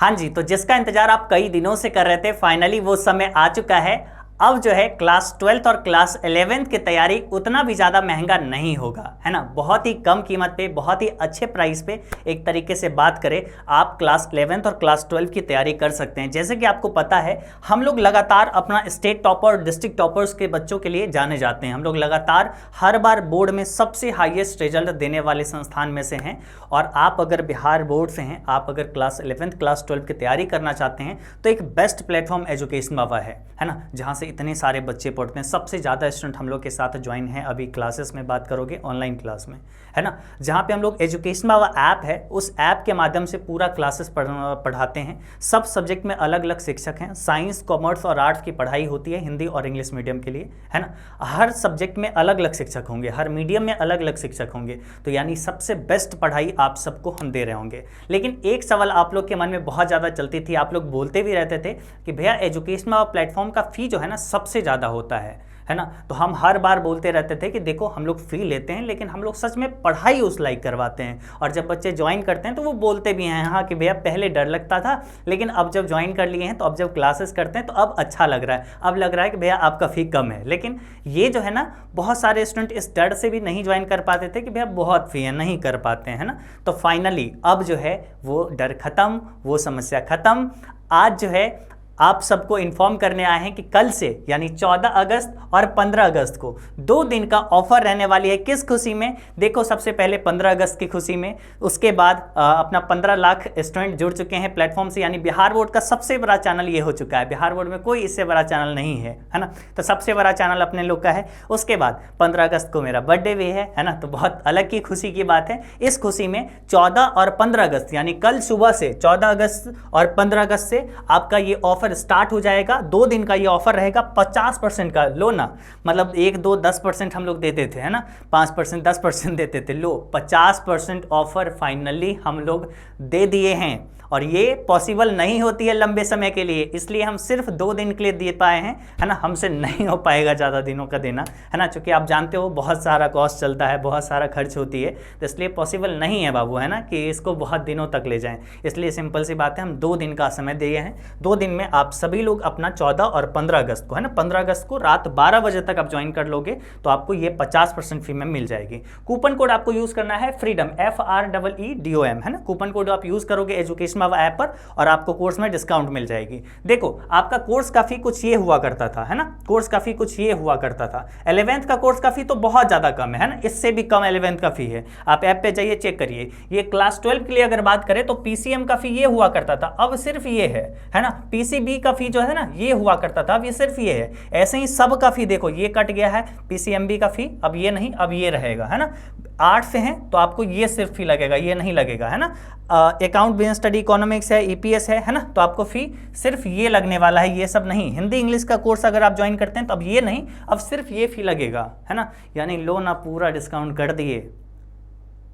हाँ जी, तो जिसका इंतजार आप कई दिनों से कर रहे थे, फाइनली वो समय आ चुका है। अब जो है क्लास 12th और क्लास 11th की तैयारी उतना भी ज़्यादा महंगा नहीं होगा, है ना। बहुत ही कम कीमत पे, बहुत ही अच्छे प्राइस पे, एक तरीके से बात करें, आप क्लास 11th और क्लास 12 की तैयारी कर सकते हैं। जैसे कि आपको पता है, हम लोग लगातार अपना स्टेट टॉपर और डिस्ट्रिक्ट टॉपर्स के बच्चों के लिए जाने जाते हैं। हम लोग लगातार हर बार बोर्ड में सबसे हाईएस्ट रिजल्ट देने वाले संस्थान में से हैं। और आप अगर बिहार बोर्ड से हैं, आप अगर क्लास 11th क्लास 12 की तैयारी करना चाहते हैं, तो एक बेस्ट प्लेटफॉर्म एजुकेशन बाबा है ना, जहाँ से इतने सारे बच्चे पढ़ते हैं। सबसे ज़्यादा स्टूडेंट हम लोग के साथ ज्वाइन हैं अभी क्लासेस में, बात करोगे ऑनलाइन क्लास में, है ना, जहाँ पे हम लोग एजुकेशन बाबा ऐप है, उस ऐप के माध्यम से पूरा क्लासेस पढ़ाते हैं। सब सब्जेक्ट में अलग अलग शिक्षक हैं। साइंस, कॉमर्स और आर्ट्स की पढ़ाई होती है, हिंदी और इंग्लिश मीडियम के लिए, है ना। हर सब्जेक्ट में अलग अलग शिक्षक होंगे, हर मीडियम में अलग अलग शिक्षक होंगे। तो यानी सबसे बेस्ट पढ़ाई आप सबको हम दे रहे होंगे। लेकिन एक सवाल आप लोग के मन में बहुत ज़्यादा चलती थी, आप लोग बोलते भी रहते थे कि भैया एजुकेशन बाबा प्लेटफॉर्म का फ़ी जो है ना सबसे ज़्यादा होता है ना। तो हम हर बार बोलते रहते थे कि देखो हम लोग फी लेते हैं, लेकिन हम लोग सच में पढ़ाई उस लायक करवाते हैं। और जब बच्चे ज्वाइन करते हैं तो वो बोलते भी हैं हाँ कि भैया पहले डर लगता था, लेकिन अब जब ज्वाइन कर लिए हैं तो अब जब क्लासेस करते हैं तो अब अच्छा लग रहा है, अब लग रहा है कि भैया आपका फ़ी कम है। लेकिन ये जो है ना, बहुत सारे स्टूडेंट इस डर से भी नहीं ज्वाइन कर पाते थे कि भैया बहुत फ़ी है, नहीं कर पाते हैं ना। तो फाइनली अब जो है वो डर ख़त्म, वो समस्या ख़त्म। आज जो है आप सबको इन्फॉर्म करने आए हैं कि कल से यानी 14 अगस्त और 15 अगस्त को 2 दिन का ऑफर रहने वाली है। किस खुशी में? देखो, सबसे पहले 15 अगस्त की खुशी में, उसके बाद अपना 15 लाख स्टूडेंट जुड़ चुके हैं प्लेटफॉर्म से, यानी बिहार बोर्ड का सबसे बड़ा चैनल ये हो चुका है। बिहार बोर्ड में कोई इससे बड़ा चैनल नहीं है ना। तो सबसे बड़ा चैनल अपने लोग का है। उसके बाद 15 अगस्त को मेरा बर्थडे भी है ना, तो बहुत अलग की खुशी की बात है। इस खुशी में 14 और 15 अगस्त यानी कल सुबह से 14 अगस्त और 15 अगस्त से आपका ये ऑफर स्टार्ट हो जाएगा। 2 दिन का ये ऑफर रहेगा 50% का। लो ना, मतलब 1, 2, 10% हम लोग देते थे, है ना, 5%, 10% देते थे। लो, 50% ऑफर फाइनली हम लोग दे दिए हैं। और ये पॉसिबल नहीं होती है लंबे समय के लिए, इसलिए हम सिर्फ 2 दिन के लिए दे पाए हैं, है ना। हमसे नहीं हो पाएगा ज़्यादा दिनों का देना, है ना, क्योंकि आप जानते हो बहुत सारा कॉस्ट चलता है, बहुत सारा खर्च होती है, तो इसलिए पॉसिबल नहीं है बाबू, है ना, कि इसको बहुत दिनों तक ले जाएं। इसलिए सिंपल सी बात है, हम 2 दिन का समय दिए हैं। 2 दिन में आप सभी लोग अपना 14 और 15 अगस्त को, है ना, 15 अगस्त को रात 12 बजे तक आप ज्वाइन कर लोगे तो आपको ये 50% फी में मिल जाएगी। कूपन कोड आपको यूज़ करना है फ्रीडम, FREEDOM, है ना। कूपन कोड आप यूज़ करोगे एजुकेशन बाबा ऐप पर और आपको कोर्स में डिस्काउंट मिल जाएगी। देखो, आपका कोर्स का फी कुछ ये हुआ करता था, है ना, कोर्स का फी कुछ ये हुआ करता था। 11th का कोर्स का फी तो बहुत ज़्यादा कम है ना, इससे भी कम 11th का फी है। आप ऐप पे जाइए, चेक करिए। ये क्लास 12 के लिए अगर बात करें तो PCM का फी ये हुआ करता था, अब सिर्फ ये है ना। PCB का फी जो है ना ये हुआ करता था, अब ये सिर्फ ये है। ऐसे ही सब का फी देखो, ये कट गया है PCMB का फी, अब ये नहीं, अब ये रहेगा, है ना। 8 से हैं तो आपको ये सिर्फ फी लगेगा, ये नहीं लगेगा, है ना। अकाउंट बिजनेस स्टडी इकोनॉमिक्स है, EPS है ना, तो आपको फी सिर्फ ये लगने वाला है, ये सब नहीं। हिंदी इंग्लिश का कोर्स अगर आप ज्वाइन करते हैं तो अब ये नहीं, अब सिर्फ ये फी लगेगा, है ना। यानी लो ना, पूरा डिस्काउंट कर दिए।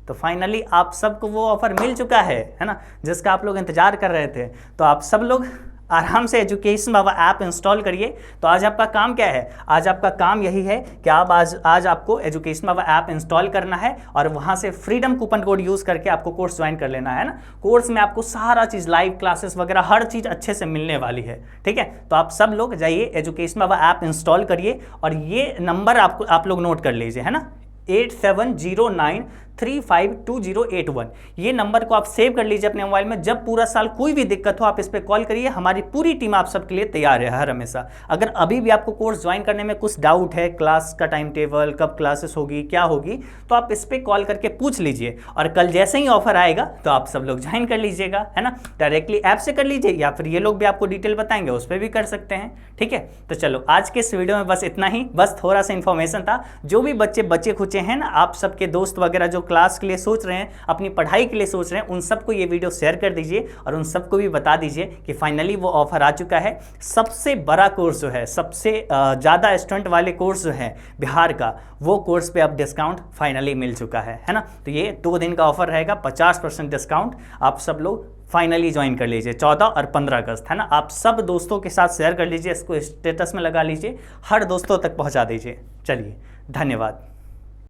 तो फाइनली आप सबको वो ऑफर मिल चुका है ना, जिसका आप लोग इंतजार कर रहे थे। तो आप सब लोग आराम से एजुकेशन बाबा ऐप इंस्टॉल करिए। तो आज आपका काम क्या है? आज आपका काम यही है कि आप आज आपको एजुकेशन बाबा ऐप इंस्टॉल करना है और वहाँ से फ्रीडम कूपन कोड यूज़ करके आपको कोर्स ज्वाइन कर लेना है ना। कोर्स में आपको सारा चीज़, लाइव क्लासेस वगैरह हर चीज़ अच्छे से मिलने वाली है, ठीक है। तो आप सब लोग जाइए एजुकेशन बाबा ऐप इंस्टॉल करिए और ये नंबर आप लोग नोट कर लीजिए, है ना, 8709352081। ये नंबर को आप सेव कर लीजिए अपने मोबाइल में। जब पूरा साल कोई भी दिक्कत हो आप इस पर कॉल करिए, हमारी पूरी टीम आप सबके लिए तैयार है हर हमेशा। अगर अभी भी आपको कोर्स ज्वाइन करने में कुछ डाउट है, क्लास का टाइम टेबल, कब क्लासेस होगी, क्या होगी, तो आप इस पर कॉल करके पूछ लीजिए। और कल जैसे ही ऑफर आएगा तो आप सब लोग ज्वाइन कर लीजिएगा, है ना। डायरेक्टली ऐप से कर लीजिए या फिर ये लोग भी आपको डिटेल बताएंगे, उस पर भी कर सकते हैं, ठीक है। तो चलो, आज के इस वीडियो में बस इतना ही, बस थोड़ा सा इन्फॉर्मेशन था। जो भी बच्चे खुचे हैं ना, आप सबके दोस्त वगैरह जो क्लास के लिए सोच रहे हैं, अपनी पढ़ाई के लिए सोच रहे हैं, उन सबको ये वीडियो शेयर कर दीजिए और उन सबको भी बता दीजिए कि फाइनली वो ऑफर आ चुका है। सबसे बड़ा कोर्स जो है, सबसे ज़्यादा स्टूडेंट वाले कोर्स जो है बिहार का, वो कोर्स पे अब डिस्काउंट फाइनली मिल चुका है ना। तो ये 2 दिन का ऑफर रहेगा, 50% डिस्काउंट। आप सब लोग फाइनली ज्वाइन कर लीजिए 14 और 15 अगस्त, है ना। आप सब दोस्तों के साथ शेयर कर लीजिए, इसको स्टेटस में लगा लीजिए, हर दोस्तों तक पहुंचा दीजिए। चलिए, धन्यवाद।